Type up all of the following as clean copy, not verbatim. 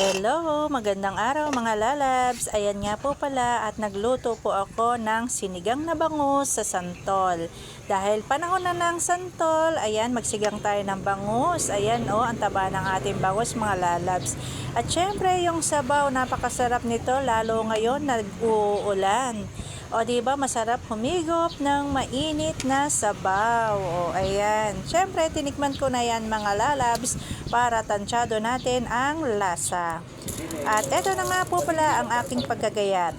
Hello, magandang araw mga lalabs. Ayan nga po pala at nagluto po ako ng sinigang na bangus sa santol. Dahil panahon na ng santol, ayan magsigang tayo ng bangus. Ayan ang taba ng ating bangus mga lalabs. At syempre yung sabaw, napakasarap nito lalo ngayon nag-uulan. O diba masarap humigop ng mainit na sabaw. O ayan, syempre tinikman ko na yan mga lalabs para tansyado natin ang lasa. At eto na nga po pala ang aking pagkagayat.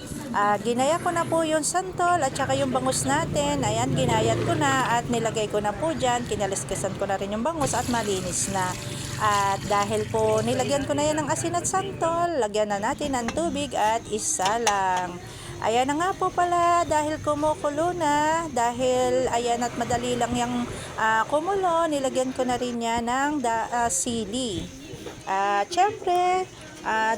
Ginaya ko na po yung santol at saka yung bangus natin. Ayan, ginayat ko na at nilagay ko na po dyan. Kinaliskasan ko na rin yung bangus at malinis na. At dahil po nilagyan ko na yan ng asin at santol, lagyan na natin ng tubig at isalang. Ayan na nga po pala, dahil kumukulo na, dahil ayan at madali lang yung kumulo, nilagyan ko na rin yan ng sili. At syempre,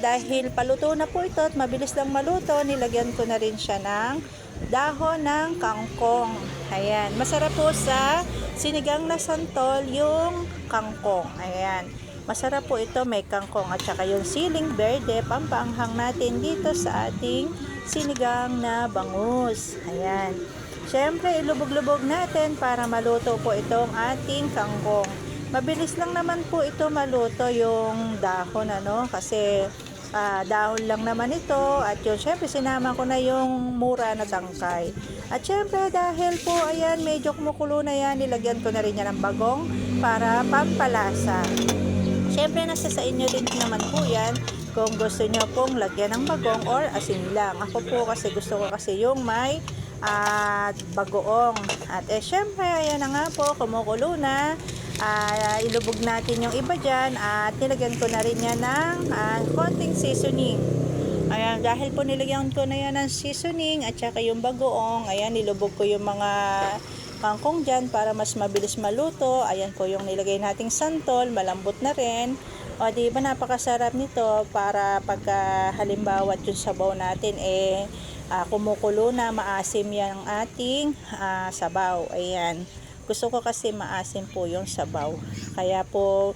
dahil paluto na po ito at mabilis lang maluto, nilagyan ko na rin siya ng dahon ng kangkong. Ayan, masarap po sa sinigang na santol yung kangkong. Ayan. Masarap po ito, may kangkong at saka yung siling berde, pampaanghang natin dito sa ating sinigang na bangus. Ayan. Siyempre, ilubog-lubog natin para maluto po itong ating kangkong. Mabilis lang naman po ito maluto yung dahon, kasi dahon lang naman ito. At yun, siyempre, sinama ko na yung mura na tangkay. At siyempre, dahil po, ayan, medyo kumukulo na yan, nilagyan ko na rin yan ng bagong para pampalasa. Siyempre, nasa sa inyo din naman po yan kung gusto nyo pong lagyan ng bagong or asin lang. Ako po kasi gusto ko kasi yung may bagoong. At siyempre, ayan na nga po, kumukulo na. Ilubog natin yung iba dyan at nilagyan ko na rin yan ng konting seasoning. Ayan, dahil po nilagyan ko na yan ng seasoning at saka yung bagoong, ayan, nilubog ko yung mga kangkong dyan para mas mabilis maluto. Ayan po yung nilagay nating santol, malambot na rin. O diba napakasarap nito para pagka halimbawa yung sabaw natin kumukulo na, maasim yan ang ating sabaw. Ayan, gusto ko kasi maasim po yung sabaw, kaya po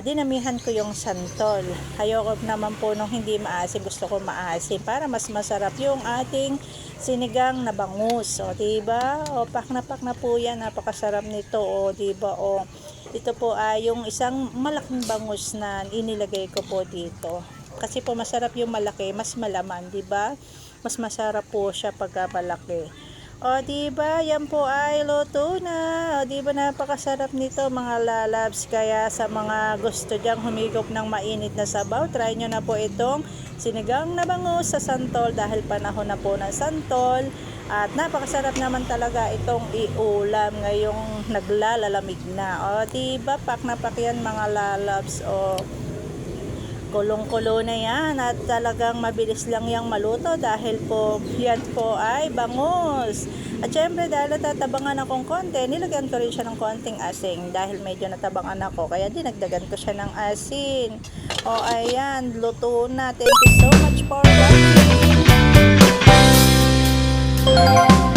dinamihan ko yung santol. Ayoko naman po nung hindi maasim, gusto ko maasim para mas masarap yung ating sinigang na bangus. O diba, pak na po yan, napakasarap nito. O diba, ito po yung isang malaking bangus na inilagay ko po dito, kasi po masarap yung malaki, mas malaman, diba, mas masarap po siya pagka malaki. O diba, yan po ay luto na. O diba, napakasarap nito mga lalabs. Kaya sa mga gusto dyang humigop ng mainit na sabaw, try nyo na po itong sinigang na bangus sa santol dahil panahon na po ng santol. At napakasarap naman talaga itong iulam ngayong naglalalamig na. O diba, pak na pak yan mga lalabs. Kulong-kulo na yan at talagang mabilis lang yung maluto dahil po yan po ay bangus. At syempre dahil natatabangan akong konti, nilagyan ko rin siya ng konting asin dahil medyo natabangan ako, kaya dinagdagan ko siya ng asin. O ayan, luto na. Thank you so much for watching.